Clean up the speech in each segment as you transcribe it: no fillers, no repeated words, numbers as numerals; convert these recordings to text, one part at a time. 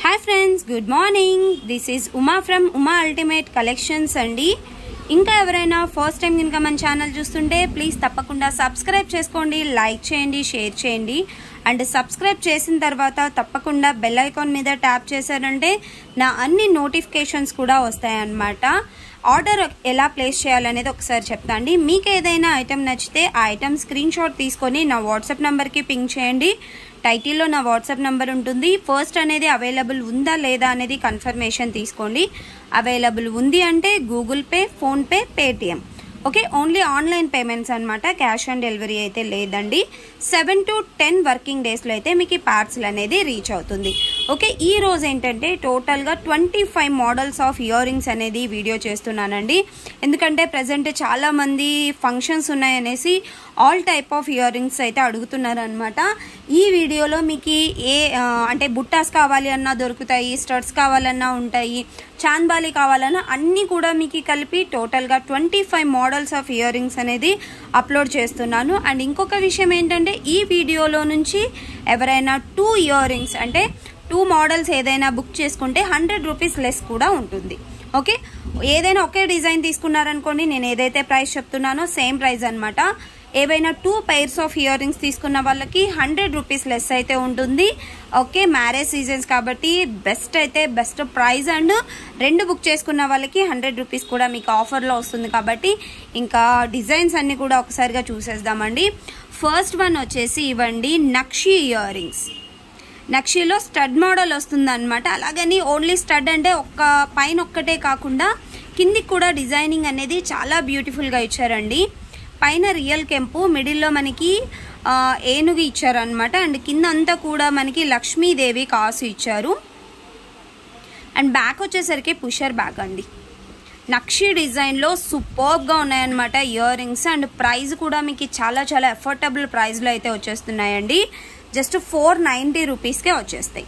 Hi friends, good morning. This is Uma from Uma ultimate collections అండి. ఇంకా ఎవరైనా ఫస్ట్ టైం కనుక మన ఛానల్ చూస్తుంటే ప్లీజ్ తప్పకుండా సబ్స్క్రైబ్ చేసుకోండి, లైక్ చేయండి, షేర్ చేయండి. అండ్ సబ్స్క్రైబ్ చేసిన తర్వాత తప్పకుండా బెల్ ఐకాన్ మీద ట్యాప్ చేశారంటే నా అన్ని నోటిఫికేషన్స్ కూడా వస్తాయన్నమాట. ఆర్డర్ ఎలా ప్లేస్ చేయాలనేది ఒకసారి చెప్తా అండి. మీకు ఏదైనా ఐటెం నచ్చితే ఆ ఐటెం స్క్రీన్ షాట్ తీసుకొని నా వాట్సాప్ నెంబర్కి పింక్ చేయండి. టైటిల్లో నా వాట్సాప్ నెంబర్ ఉంటుంది. ఫస్ట్ అనేది అవైలబుల్ ఉందా లేదా అనేది కన్ఫర్మేషన్ తీసుకోండి. అవైలబుల్ ఉంది అంటే Google pay, PhonePe, Paytm. Okay, only online payments అనమాట. క్యాష్ ఆన్ డెలివరీ అయితే లేదండి. 7 to 10 వర్కింగ్ డేస్లో అయితే మీకు ఈ పార్సల్ అనేది రీచ్ అవుతుంది. ఓకే, ఈ రోజు ఏంటంటే టోటల్గా 25 మోడల్స్ ఆఫ్ ఇయర్ రింగ్స్ అనేది వీడియో చేస్తున్నానండి. ఎందుకంటే ప్రజెంట్ చాలామంది ఫంక్షన్స్ ఉన్నాయనేసి all type of earrings అయితే అడుగుతున్నారు అనమాట. ఈ వీడియోలో మీకు అంటే బుట్టాస్ కావాలి అన్నా దొరుకుతాయి, స్టడ్స్ కావాలన్నా ఉంటాయి, చాంద్బాలి కావాలన్నా అన్నీ కూడా మీకు కలిపి టోటల్గా 25 మోడల్స్ ఆఫ్ ఇయర్ రింగ్స్ అనేది అప్లోడ్ చేస్తున్నాను. అండ్ ఇంకొక విషయం ఏంటంటే ఈ వీడియోలో నుంచి ఎవరైనా 2 ఇయర్ రింగ్స్ అంటే 2 మోడల్స్ ఏదైనా బుక్ చేసుకుంటే 100 రూపీస్ లెస్ కూడా ఉంటుంది. ఓకే, ఏదైనా ఒకే డిజైన్ తీసుకున్నారనుకోండి, నేను ఏదైతే ప్రైస్ చెప్తున్నానో సేమ్ ప్రైస్ అనమాట. ఏవైనా 2 పైర్స్ ఆఫ్ ఇయర్ రింగ్స్ తీసుకున్న వాళ్ళకి 100 రూపీస్ లెస్ అయితే ఉంటుంది. ఓకే, మ్యారేజ్ సీజన్స్ కాబట్టి బెస్ట్ ప్రైస్. అండ్ 2 బుక్ చేసుకున్న వాళ్ళకి 100 రూపీస్ కూడా మీకు ఆఫర్లో వస్తుంది. కాబట్టి ఇంకా డిజైన్స్ అన్ని కూడా ఒకసారిగా చూసేద్దామండి. ఫస్ట్ వన్ వచ్చేసి ఇవ్వండి నక్షి ఇయర్ రింగ్స్. నక్షిలో స్టడ్ మోడల్ వస్తుంది అనమాట. అలాగని ఓన్లీ స్టడ్ అంటే పైన ఒక్కటే కాకుండా కిందికి కూడా డిజైనింగ్ అనేది చాలా బ్యూటిఫుల్గా ఇచ్చారండి. పైన రియల్ కెంపు, మిడిల్లో మనకి ఏనుగు ఇచ్చారనమాట. అండ్ కింద అంతా కూడా మనకి లక్ష్మీదేవి కాసు ఇచ్చారు. అండ్ బ్యాక్ వచ్చేసరికి పుషర్ బ్యాక్ అండి. నక్షి డిజైన్లో సూపర్గా ఉన్నాయన్నమాట ఇయర్ రింగ్స్. అండ్ ప్రైస్ కూడా మీకు చాలా చాలా అఫోర్డబుల్ ప్రైస్లో అయితే వచ్చేస్తున్నాయండి. జస్ట్ 490 రూపీస్కే వచ్చేస్తాయి.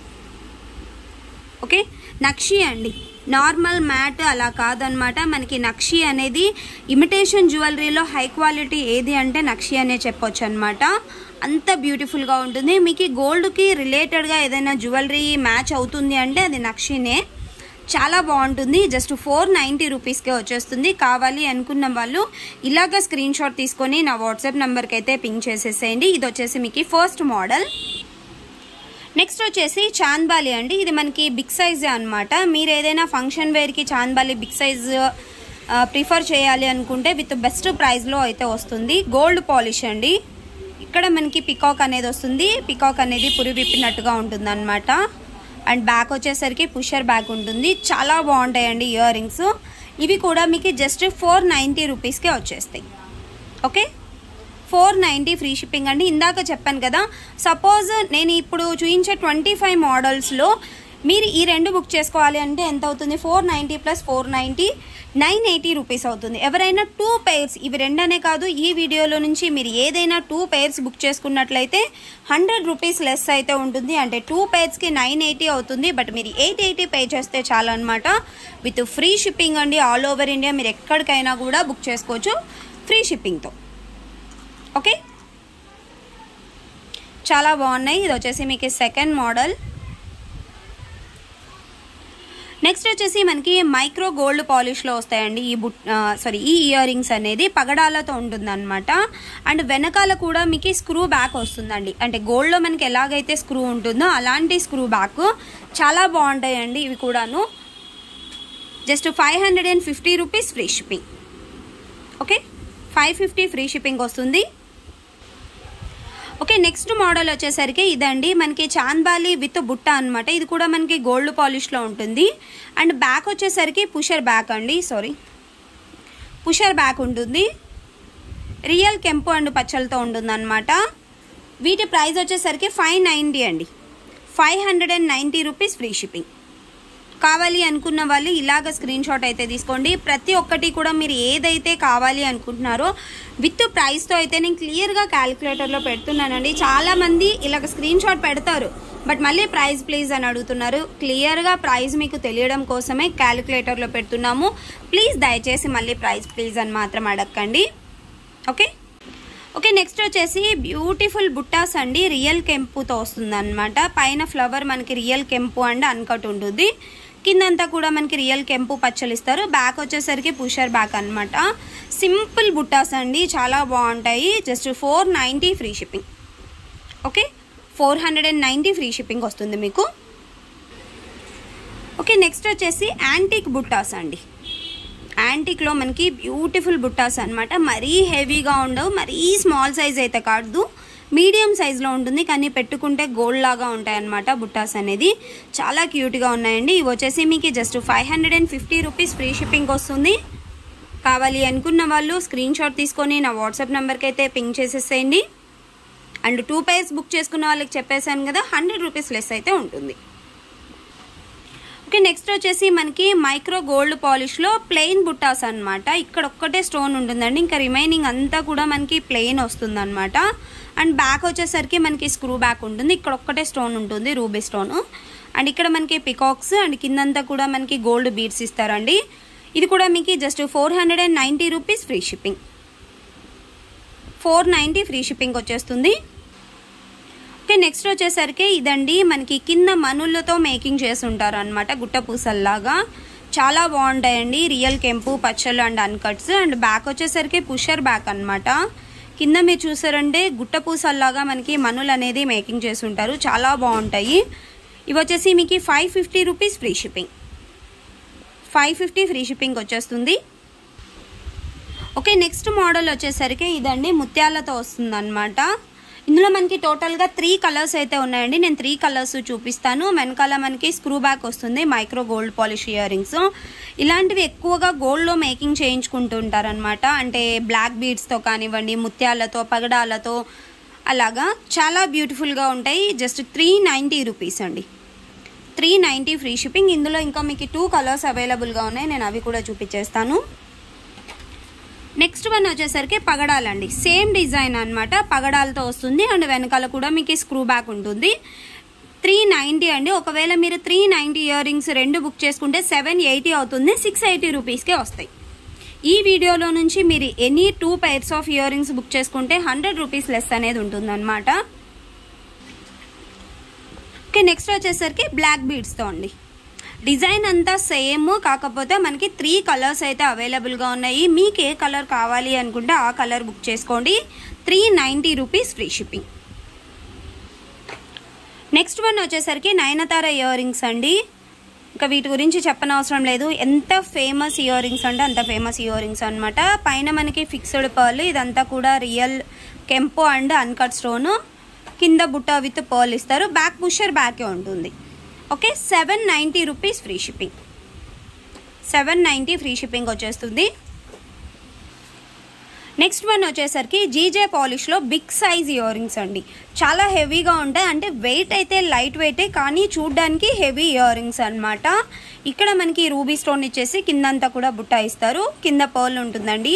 ఓకే, నక్షి అండి, నార్మల్ మ్యాట్ అలా కాదనమాట. మనకి నక్షి అనేది ఇమిటేషన్ జ్యువెలరీలో హై క్వాలిటీ ఏది అంటే నక్షి అనే చెప్పొచ్చు అనమాట. అంత బ్యూటిఫుల్గా ఉంటుంది. మీకు గోల్డ్కి రిలేటెడ్గా ఏదైనా జ్యువెలరీ మ్యాచ్ అవుతుంది అంటే అది నక్షినే. చాలా బాగుంటుంది. జస్ట్ 490 రూపీస్కే వచ్చేస్తుంది. కావాలి అనుకున్న వాళ్ళు ఇలాగ స్క్రీన్ షాట్ తీసుకొని నా వాట్సాప్ నెంబర్కి అయితే పింక్ చేసేసేయండి. ఇది వచ్చేసి మీకు ఫస్ట్ మోడల్. నెక్స్ట్ వచ్చేసి చాంద్బాలి అండి. ఇది మనకి బిగ్ సైజ్ అనమాట. మీరు ఏదైనా ఫంక్షన్ వేర్కి చాంద్బాలి బిగ్ సైజ్ ప్రిఫర్ చేయాలి అనుకుంటే విత్ బెస్ట్ ప్రైస్లో అయితే వస్తుంది. గోల్డ్ పాలిష్ అండి. ఇక్కడ మనకి పికాక్ అనేది వస్తుంది. పికాక్ అనేది పురి విప్పినట్టుగా ఉంటుంది అనమాట. అండ్ బ్యాక్ వచ్చేసరికి పుషర్ బ్యాక్ ఉంటుంది. చాలా బాగుంటాయండి ఇయర్ రింగ్స్. ఇవి కూడా మీకు జస్ట్ 490 రూపీస్కే వచ్చేస్తాయి. ఓకే, 490 ఫ్రీ షిప్పింగ్ అండి. ఇందాక చెప్పాను కదా, సపోజ్ నేను ఇప్పుడు చూపించే 25 మోడల్స్లో మీరు ఈ 2 బుక్ చేసుకోవాలి అంటే ఎంత అవుతుంది? 490 + 490 980 రూపీస్ అవుతుంది. ఎవరైనా 2 పైర్స్, ఇవి 2 అనే కాదు, ఈ వీడియోలో నుంచి మీరు ఏదైనా 2 పైర్స్ బుక్ చేసుకున్నట్లయితే 100 రూపీస్ లెస్ అయితే ఉంటుంది. అంటే 2 పైర్స్కి 980 అవుతుంది. బట్ మీరు 880 పే చేస్తే చాలు అనమాట. విత్ ఫ్రీ షిప్పింగ్ అండి. ఆల్ ఓవర్ ఇండియా మీరు ఎక్కడికైనా కూడా బుక్ చేసుకోవచ్చు ఫ్రీ షిప్పింగ్తో. ఓకే, చాలా బాగున్నాయి. ఇది వచ్చేసి మీకు సెకండ్ మోడల్. నెక్స్ట్ వచ్చేసి మనకి మైక్రో గోల్డ్ పాలిష్లో వస్తాయండి. ఈ ఇయర్ రింగ్స్ అనేది పగడాలతో ఉంటుంది అనమాట. అండ్ వెనకాల కూడా మీకు స్క్రూ బ్యాక్ వస్తుందండి. అంటే గోల్డ్లో మనకి ఎలాగైతే స్క్రూ ఉంటుందో అలాంటి స్క్రూ బ్యాక్. చాలా బాగుంటాయండి ఇవి కూడాను. Just 550 rupees free shipping. Okay, 550 free shipping వస్తుంది. ఓకే, నెక్స్ట్ మోడల్ వచ్చేసరికి ఇదండి. మనకి చాంద్బాలి విత్ బుట్ట అనమాట. ఇది కూడా మనకి గోల్డ్ పాలిష్లో ఉంటుంది. అండ్ బ్యాక్ వచ్చేసరికి పుషర్ బ్యాక్ అండి. పుషర్ బ్యాక్ ఉంటుంది. రియల్ కెంపు అండ్ పచ్చలతో ఉంటుంది అనమాట. వీటి ప్రైస్ వచ్చేసరికి 590 అండి. 590 రూపీస్ ఫ్రీ షిప్పింగ్. కావాలి అనుకున్న వాళ్ళు ఇలాగ స్క్రీన్ షాట్ అయితే తీసుకోండి. ప్రతి ఒక్కటి కూడా మీరు ఏదైతే కావాలి అనుకుంటున్నారో విత్ ప్రైస్తో అయితే నేను క్లియర్గా క్యాలిక్యులేటర్లో పెడుతున్నానండి. చాలామంది ఇలాగ స్క్రీన్ షాట్ పెడతారు, బట్ మళ్ళీ ప్రైస్ ప్లీజ్ అని అడుగుతున్నారు. క్లియర్గా ప్రైస్ మీకు తెలియడం కోసమే క్యాలిక్యులేటర్లో పెడుతున్నాము. ప్లీజ్ దయచేసి మళ్ళీ ప్రైస్ ప్లీజ్ అని మాత్రం అడగండి. ఓకే, ఓకే, నెక్స్ట్ వచ్చేసి బ్యూటిఫుల్ బుట్టాస్ అండి. రియల్ కెంపుతో వస్తుంది అనమాట. పైన ఫ్లవర్ మనకి రియల్ కెంపు అండ్ అన్కట్ ఉంటుంది. కిందంతా కూడా మనకి రియల్ కెంపు పచ్చలు ఇస్తారు. బ్యాక్ వచ్చేసరికి పుషర్ బ్యాక్ అనమాట. సింపుల్ బుట్టాస్ అండి, చాలా బాగుంటాయి. Just 490 free shipping. Okay, 490 free shipping వస్తుంది మీకు. ఓకే, నెక్స్ట్ వచ్చేసి యాంటిక్ బుట్టాస్ అండి. యాంటిక్లో మనకి బ్యూటిఫుల్ బుట్టాస్ అనమాట. మరీ హెవీగా ఉండవు, మరీ స్మాల్ సైజ్ అయితే కాదు, మీడియం సైజ్లో ఉంటుంది. కానీ పెట్టుకుంటే గోల్డ్ లాగా ఉంటాయి అన్నమాట బుట్టాస్ అనేది. చాలా క్యూట్గా ఉన్నాయండి. ఇవి వచ్చేసి మీకు జస్ట్ 550 రూపీస్ ఫ్రీ షిప్పింగ్ వస్తుంది. కావాలి అనుకున్న వాళ్ళు స్క్రీన్ షాట్ తీసుకొని నా వాట్సాప్ నెంబర్కి అయితే పింక్ చేసేసేయండి. అండ్ 2 pairs బుక్ చేసుకున్న వాళ్ళకి చెప్పేశాను కదా, 100 రూపీస్ లెస్ అయితే ఉంటుంది. ఓకే, నెక్స్ట్ వచ్చేసి మనకి మైక్రో గోల్డ్ పాలిష్లో ప్లెయిన్ బుట్టాస్ అనమాట. ఇక్కడ ఒక్కటే స్టోన్ ఉంటుందండి, ఇంకా రిమైనింగ్ అంతా కూడా మనకి ప్లెయిన్ వస్తుంది అనమాట. అండ్ బ్యాక్ వచ్చేసరికి మనకి స్క్రూ బ్యాక్ ఉంటుంది. ఇక్కడ ఒక్కటే స్టోన్ ఉంటుంది, రూబీ స్టోన్. అండ్ ఇక్కడ మనకి పికాక్స్ అండ్ కిందంతా కూడా మనకి గోల్డ్ బీడ్స్ ఇస్తారండి. ఇది కూడా మీకు just 490 rupees free shipping. 490 free shipping వచ్చేస్తుంది. ఓకే, నెక్స్ట్ వచ్చేసరికి ఇదండి మనకి కింద మనులతో మేకింగ్ చేసి ఉంటారు అనమాట, గుట్ట పూసల్లాగా. చాలా బాగుంటాయండి. రియల్ కెంపు పచ్చలు అండ్ అన్కట్స్. అండ్ బ్యాక్ వచ్చేసరికి పుషర్ బ్యాక్ అనమాట. కింద మీరు చూసారంటే గుట్ట పూసల్లాగా మనకి మనులు అనేది మేకింగ్ చేసి ఉంటారు. చాలా బాగుంటాయి. ఇవి వచ్చేసి మీకు 550 rupees free shipping. 550 free shipping వచ్చేస్తుంది. ఓకే, నెక్స్ట్ మోడల్ వచ్చేసరికి ఇదండి ముత్యాలతో వస్తుంది అనమాట. ఇందులో మనకి టోటల్గా 3 కలర్స్ అయితే ఉన్నాయండి. నేను 3 కలర్స్ చూపిస్తాను. వెనకాల మనకి స్క్రూ బ్యాక్ వస్తుంది, micro gold polish ear rings. ఇలాంటివి ఎక్కువగా గోల్డ్లో మేకింగ్ చేయించుకుంటూ ఉంటారనమాట. అంటే బ్లాక్ బీడ్స్తో కానివ్వండి, ముత్యాలతో, పగడాలతో, అలాగా చాలా బ్యూటిఫుల్గా ఉంటాయి. జస్ట్ 390 రూపీస్ అండి. 390 ఫ్రీ షిప్పింగ్. ఇందులో ఇంకా మీకు 2 కలర్స్ అవైలబుల్గా ఉన్నాయి, నేను అవి కూడా చూపించేస్తాను. నెక్స్ట్ వన్ వచ్చేసరికి పగడాలండి. సేమ్ డిజైన్ అనమాట, పగడాలతో వస్తుంది. అండ్ వెనకాల కూడా మీకు స్క్రూ బ్యాక్ ఉంటుంది. 390 అండి. ఒకవేళ మీరు 390 ఇయర్ రింగ్స్ 2 బుక్ చేసుకుంటే 780 అవుతుంది. 680 రూపీస్కే వస్తాయి. ఈ వీడియోలో నుంచి మీరు any 2 pairs of ear rings book చేసుకుంటే 100 రూపీస్ లెస్ అనేది ఉంటుంది అనమాట. ఓకే, నెక్స్ట్ వచ్చేసరికి బ్లాక్ బీడ్స్తో అండి. డిజైన్ అంతా సేమ్, కాకపోతే మనకి 3 కలర్స్ అయితే అవైలబుల్గా ఉన్నాయి. మీకు ఏ కలర్ కావాలి అనుకుంటే ఆ కలర్ బుక్ చేసుకోండి. 390 rupees free shipping. Next one వచ్చేసరికి నయనతార ఇయర్ రింగ్స్ అండి. ఇంకా వీటి గురించి చెప్పనవసరం లేదు. ఎంత ఫేమస్ ఇయర్ రింగ్స్ అంటే అంత ఫేమస్ ఇయర్ రింగ్స్ అనమాట. పైన మనకి ఫిక్స్డ్ పర్ల్, ఇదంతా కూడా రియల్ కెంపో అండ్ అన్కట్ స్టోన్. కింద బుట్ట విత్ పర్ల్ ఇస్తారు. బ్యాక్ పుషర్ బ్యాకే ఉంటుంది. Okay, 790 rupees free shipping. 790 free shipping వచ్చేస్తుంది. నెక్స్ట్ వన్ వచ్చేసరికి జీజే పాలిష్లో బిగ్ సైజ్ ఇయర్ రింగ్స్ అండి. చాలా హెవీగా ఉంటాయి. అంటే వెయిట్ అయితే లైట్ వెయిటే, కానీ చూడ్డానికి హెవీ ఇయర్ రింగ్స్ అనమాట. ఇక్కడ మనకి రూబీ స్టోన్ ఇచ్చేసి కిందంతా కూడా బుట్ట ఇస్తారు. కింద పర్ల్ ఉంటుందండి.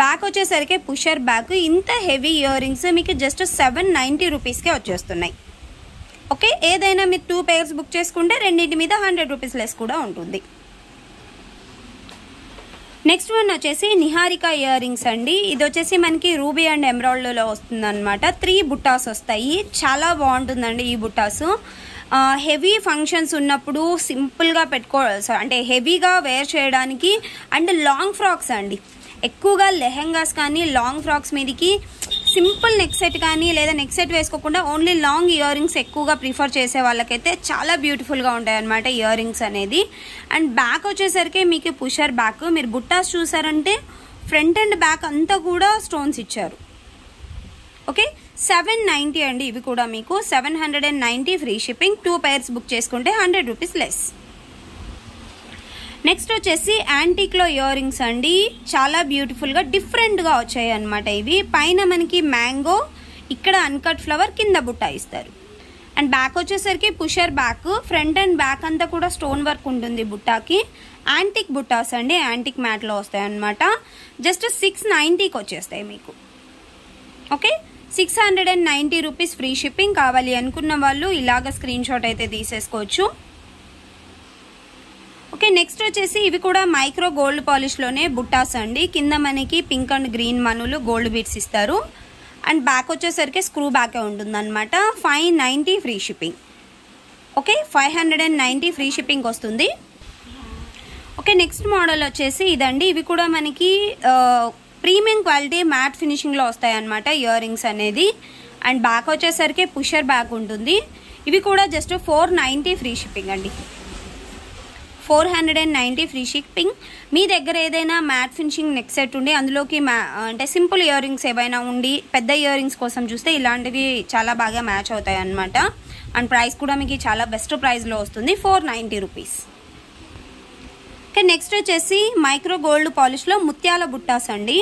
బ్యాక్ వచ్చేసరికి పుషర్ బ్యాక్. ఇంత హెవీ ఇయర్ రింగ్స్ మీకు జస్ట్ 790 రూపీస్కే వచ్చేస్తున్నాయి. ఓకే, ఏదైనా మీరు 2 pairs బుక్ చేసుకుంటే రెండింటి మీద 100 రూపీస్ లెస్ కూడా ఉంటుంది. నెక్స్ట్ వన్ వచ్చేసి నిహారిక ఇయర్ రింగ్స్ అండి. ఇది వచ్చేసి మనకి రూబీ అండ్ ఎమరాల్డ్లో వస్తుంది అనమాట. 3 బుట్టాస్ వస్తాయి. చాలా బాగుంటుందండి ఈ బుట్టాస్. హెవీ ఫంక్షన్స్ ఉన్నప్పుడు సింపుల్గా అంటే హెవీగా వేర్ చేయడానికి. అండ్ లాంగ్ ఫ్రాక్స్ అండి. ఎక్కువగా లెహెంగాస్ కానీ లాంగ్ ఫ్రాక్స్ మీదకి సింపుల్ నెక్ సెట్ కానీ లేదా నెక్ సెట్ వేసుకోకుండా ఓన్లీ లాంగ్ ఇయర్ రింగ్స్ ఎక్కువగా ప్రిఫర్ చేసే వాళ్ళకైతే చాలా బ్యూటిఫుల్గా ఉంటాయి అన్నమాట ఇయర్ రింగ్స్ అనేది. అండ్ బ్యాక్ వచ్చేసరికి మీకు పుషర్ బ్యాక్. మీరు బుట్టాస్ చూసారంటే ఫ్రంట్ అండ్ బ్యాక్ అంతా కూడా స్టోన్స్ ఇచ్చారు. ఓకే, 790 అండి. ఇవి కూడా మీకు 790 ఫ్రీ షిప్పింగ్. 2 pairs బుక్ చేసుకుంటే 100 రూపీస్ లెస్. నెక్స్ట్ వచ్చేసి యాంటిక్లో ఇయర్ రింగ్స్ అండి. చాలా బ్యూటిఫుల్గా డిఫరెంట్గా వచ్చాయి అనమాట. ఇవి పైన మనకి మ్యాంగో, ఇక్కడ అన్కట్ ఫ్లవర్, కింద బుట్ట ఇస్తారు. అండ్ బ్యాక్ వచ్చేసరికి pusher back. Front and back అంతా కూడా స్టోన్ వర్క్ ఉంటుంది బుట్టాకి. యాంటిక్ బుట్టాస్ అండి, యాంటిక్ మ్యాట్లో వస్తాయి అనమాట. జస్ట్ 690కి వచ్చేస్తాయి మీకు. Okay, 690 rupees free shipping. కావాలి అనుకున్న వాళ్ళు ఇలాగ స్క్రీన్ షాట్ అయితే తీసేసుకోవచ్చు. ఓకే, నెక్స్ట్ వచ్చేసి ఇవి కూడా మైక్రో గోల్డ్ పాలిష్లోనే బుట్టాస్ అండి. కింద మనకి పింక్ అండ్ గ్రీన్ మనులు గోల్డ్ బీడ్స్ ఇస్తారు. అండ్ బ్యాక్ వచ్చేసరికి స్క్రూ బ్యాకే ఉంటుందన్నమాట. 590 free shipping. Okay, 590 free shipping వస్తుంది. ఓకే, నెక్స్ట్ మోడల్ వచ్చేసి ఇదండి. ఇవి కూడా మనకి ప్రీమియం క్వాలిటీ మ్యాట్ ఫినిషింగ్లో వస్తాయి అన్నమాట ఇయర్ రింగ్స్ అనేది. అండ్ బ్యాక్ వచ్చేసరికి పుషర్ బ్యాక్ ఉంటుంది. ఇవి కూడా జస్ట్ 490 ఫ్రీ షిప్పింగ్ అండి. 490 ఫ్రీ షిప్పింగ్. మీ దగ్గర ఏదైనా మ్యాట్ ఫినిషింగ్ నెక్ సెట్ ఉండి అందులోకి అంటే సింపుల్ ఇయర్ రింగ్స్ ఏవైనా ఉండి పెద్ద ఇయర్ రింగ్స్ కోసం చూస్తే ఇలాంటివి చాలా బాగా మ్యాచ్ అవుతాయి అన్నమాట. అండ్ ప్రైస్ కూడా మీకు చాలా బెస్ట్ ప్రైస్లో వస్తుంది, 490 రూపీస్. ఓకే, నెక్స్ట్ వచ్చేసి మైక్రో గోల్డ్ పాలిష్లో ముత్యాల బుట్టాస్ అండి.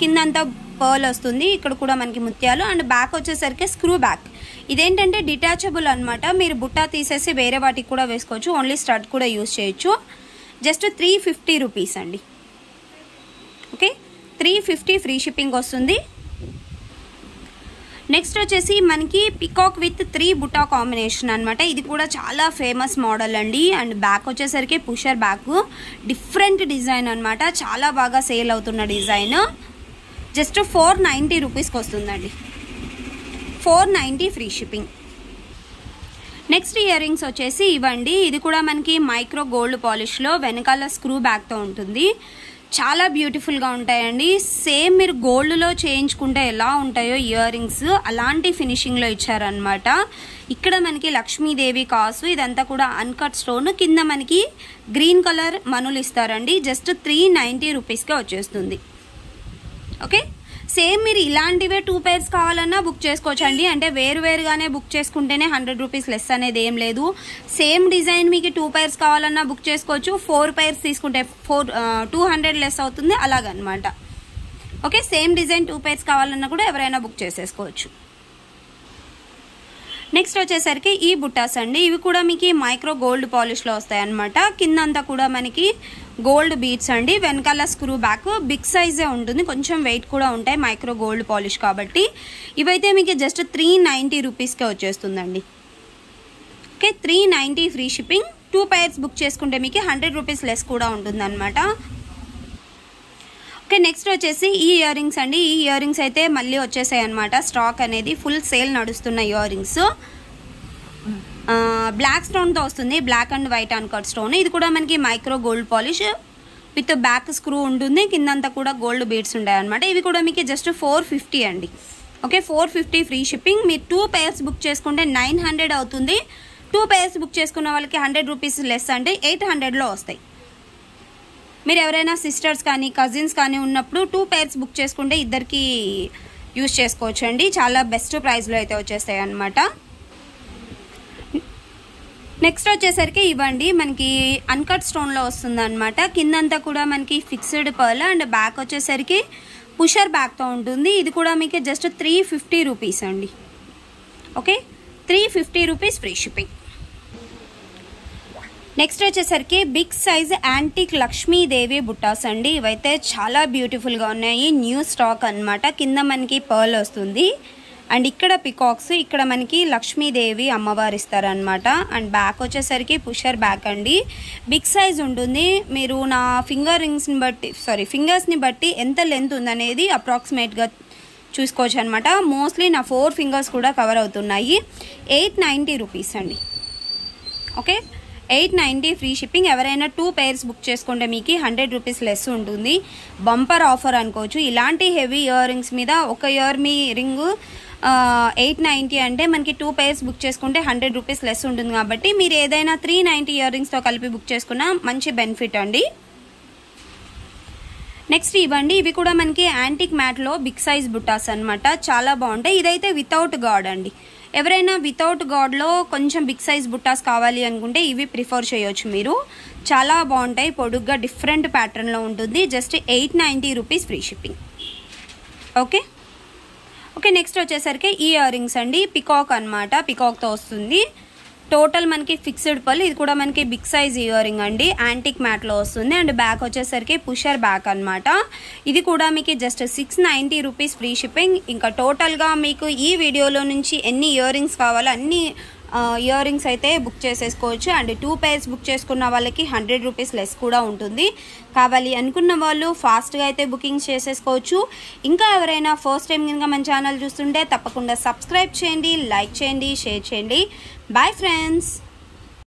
కిందంతా పర్ల్ వస్తుంది, ఇక్కడ కూడా మనకి ముత్యాలు. అండ్ బ్యాక్ వచ్చేసరికి స్క్రూ బ్యాక్. ఇదేంటంటే డిటాచబుల్ అనమాట. మీరు బుట్టా తీసేసి వేరే వాటికి కూడా వేసుకోవచ్చు, ఓన్లీ స్టడ్ కూడా యూజ్ చేయొచ్చు. జస్ట్ 350 రూపీస్ అండి. ఓకే, 350 ఫ్రీ షిప్పింగ్ వస్తుంది. నెక్స్ట్ వచ్చేసి మనకి పికాక్ విత్ 3 బుట్టా కాంబినేషన్ అనమాట. ఇది కూడా చాలా ఫేమస్ మోడల్ అండి. అండ్ బ్యాక్ వచ్చేసరికి పుషర్ బ్యాక్, డిఫరెంట్ డిజైన్ అనమాట. చాలా బాగా సేల్ అవుతున్న డిజైన్. జస్ట్ 490 రూపీస్కి వస్తుందండి. 490 free shipping. Next ear rings వచ్చేసి ఇవ్వండి. ఇది కూడా మనకి మైక్రో గోల్డ్ పాలిష్లో వెనకాల స్క్రూ బ్యాక్తో ఉంటుంది. చాలా బ్యూటిఫుల్గా ఉంటాయండి. సేమ్ మీరు గోల్డ్లో చేయించుకుంటే ఎలా ఉంటాయో ఇయర్ రింగ్స్ అలాంటి ఫినిషింగ్లో ఇచ్చారనమాట. ఇక్కడ మనకి లక్ష్మీదేవి కాసు, ఇదంతా కూడా అన్కట్ స్టోన్. కింద మనకి గ్రీన్ కలర్ మనులు ఇస్తారండి. జస్ట్ 390 రూపీస్కే వచ్చేస్తుంది. ఓకే, సేమ్ మీరు ఇలాంటివే 2 పైర్స్ కావాలన్నా బుక్ చేసుకోవచ్చండి. అంటే వేరువేరుగానే బుక్ చేసుకుంటేనే 100 రూపీస్ లెస్ అనేది ఏం లేదు. సేమ్ డిజైన్ మీకు 2 పైర్స్ కావాలన్నా బుక్ చేసుకోవచ్చు. 4 పైర్స్ తీసుకుంటే 200 లెస్ అవుతుంది, అలాగనమాట. ఓకే, సేమ్ డిజైన్ 2 పైర్స్ కావాలన్నా కూడా ఎవరైనా బుక్ చేసేసుకోవచ్చు. నెక్స్ట్ వచ్చేసరికి ఈ బుట్టాస్ అండి. ఇవి కూడా మీకు మైక్రో గోల్డ్ పాలిష్లో వస్తాయి అన్నమాట. కిందంతా కూడా మనకి గోల్డ్ బీడ్స్ అండి. వెనకాల స్క్రూ బ్యాక్. బిగ్ సైజే ఉంటుంది, కొంచెం వెయిట్ కూడా ఉంటాయి మైక్రో గోల్డ్ పాలిష్ కాబట్టి. ఇవైతే మీకు జస్ట్ 390 రూపీస్కే వచ్చేస్తుందండి. Okay, 390 free shipping. 2 pairs book చేసుకుంటే మీకు 100 రూపీస్ లెస్ కూడా ఉంటుందన్నమాట. ఓకే, నెక్స్ట్ వచ్చేసి ఈ ఇయర్ రింగ్స్ అండి. ఈ ఇయర్ రింగ్స్ అయితే మళ్ళీ వచ్చేసాయి అనమాట. స్టాక్ అనేది ఫుల్ సేల్ నడుస్తున్న ఇయర్ రింగ్స్. బ్లాక్ స్టోన్తో వస్తుంది, black and white uncut stone. ఇది కూడా మనకి micro gold polish with back screw ఉంటుంది. కిందంతా కూడా గోల్డ్ బీడ్స్ ఉంటాయి అనమాట. ఇవి కూడా మీకు జస్ట్ 450 అండి. Okay, 450 free shipping. మీరు 2 పైర్స్ బుక్ చేసుకుంటే 900 అవుతుంది. 2 పైర్స్ బుక్ చేసుకున్న వాళ్ళకి 100 రూపీస్ లెస్ అంటే 800లో వస్తాయి. మీరు ఎవరైనా సిస్టర్స్ కానీ కజిన్స్ కానీ ఉన్నప్పుడు 2 పైర్స్ బుక్ చేసుకుంటే ఇద్దరికి యూజ్ చేసుకోవచ్చు అండి. చాలా బెస్ట్ ప్రైస్లో అయితే వచ్చేస్తాయి అన్నమాట. నెక్స్ట్ వచ్చేసరికి ఇవ్వండి, మనకి అన్కట్ స్టోన్లో వస్తుంది అనమాట. కిందంతా కూడా మనకి ఫిక్స్డ్ పర్ల్ అండ్ బ్యాక్ వచ్చేసరికి పుషర్ బ్యాక్తో ఉంటుంది. ఇది కూడా మీకు జస్ట్ 350 రూపీస్ అండి. Okay, 350 rupees free shipping. Next వచ్చేసరికి బిగ్ సైజ్ యాంటిక్ లక్ష్మీదేవి బుట్టాస్ అండి. ఇవైతే చాలా బ్యూటిఫుల్గా ఉన్నాయి. న్యూ స్టాక్ అనమాట. కింద మనకి పర్ల్ వస్తుంది అండ్ ఇక్కడ పికాక్స్, ఇక్కడ మనకి లక్ష్మీదేవి అమ్మవారు ఇస్తారనమాట. అండ్ బ్యాక్ వచ్చేసరికి పుషర్ బ్యాక్ అండి. బిగ్ సైజ్ ఉంటుంది. మీరు నా ఫింగర్స్ని బట్టి ఎంత లెంత్ ఉందనేది అప్రాక్సిమేట్గా చూసుకోవచ్చు అనమాట. మోస్ట్లీ నా 4 ఫింగర్స్ కూడా కవర్ అవుతున్నాయి. 890 రూపీస్ అండి. Okay, 890 free shipping. ఎవరైనా 2 పైర్స్ బుక్ చేసుకుంటే మీకు 100 రూపీస్ లెస్ ఉంటుంది. బంపర్ ఆఫర్ అనుకోవచ్చు. ఇలాంటి హెవీ ఇయర్ రింగ్స్ మీద ఒక ఇయర్ మీ రింగ్ 890 అంటే మనకి 2 పైర్స్ బుక్ చేసుకుంటే 100 రూపీస్ లెస్ ఉంటుంది. కాబట్టి మీరు ఏదైనా 390 ఇయర్ రింగ్స్తో కలిపి బుక్ చేసుకున్న మంచి బెనిఫిట్ అండి. నెక్స్ట్ ఇవ్వండి, ఇవి కూడా మనకి యాంటిక్ మ్యాట్లో బిగ్ సైజ్ బుట్టాస్ అనమాట. చాలా బాగుంటాయి. ఇదైతే వితౌట్ గాడ్ అండి. ఎవరైనా వితౌట్ గాడ్లో కొంచెం బిగ్ సైజ్ బుట్టాస్ కావాలి అనుకుంటే ఇవి ప్రిఫర్ చేయొచ్చు మీరు. చాలా బాగుంటాయి, పొడుగ్గా డిఫరెంట్ ప్యాటర్న్లో ఉంటుంది. Just 890 rupees free shipping. Okay okay next వచ్చేసరికి ఈ ఇయర్ రింగ్స్ అండి. పికాక్ అనమాట, పికాక్తో వస్తుంది. టోటల్ మనకి ఫిక్స్డ్ పల్. ఇది కూడా మనకి బిగ్ సైజ్ ఇయర్ రింగ్ అండి. యాంటిక్ మ్యాట్లో వస్తుంది అండ్ బ్యాక్ వచ్చేసరికి పుషర్ బ్యాక్ అనమాట. ఇది కూడా మీకు జస్ట్ 690 రూపీస్ ఫ్రీ షిప్పింగ్. ఇంకా టోటల్గా మీకు ఈ వీడియోలో నుంచి ఎన్ని ఇయర్ రింగ్స్ కావాలో అన్ని ఇయర్ రింగ్స్ అయితే బుక్ చేసేసుకోవచ్చు. అండ్ 2 pairs బుక్ చేసుకున్న వాళ్ళకి 100 రూపీస్ లెస్ కూడా ఉంటుంది. కావాలి అనుకున్న వాళ్ళు ఫాస్ట్గా అయితే బుకింగ్ చేసేసుకోవచ్చు. ఇంకా ఎవరైనా ఫస్ట్ టైం కనుక మన ఛానల్ చూస్తుంటే తప్పకుండా సబ్స్క్రైబ్ చేయండి, లైక్ చేయండి, షేర్ చేయండి. Bye friends.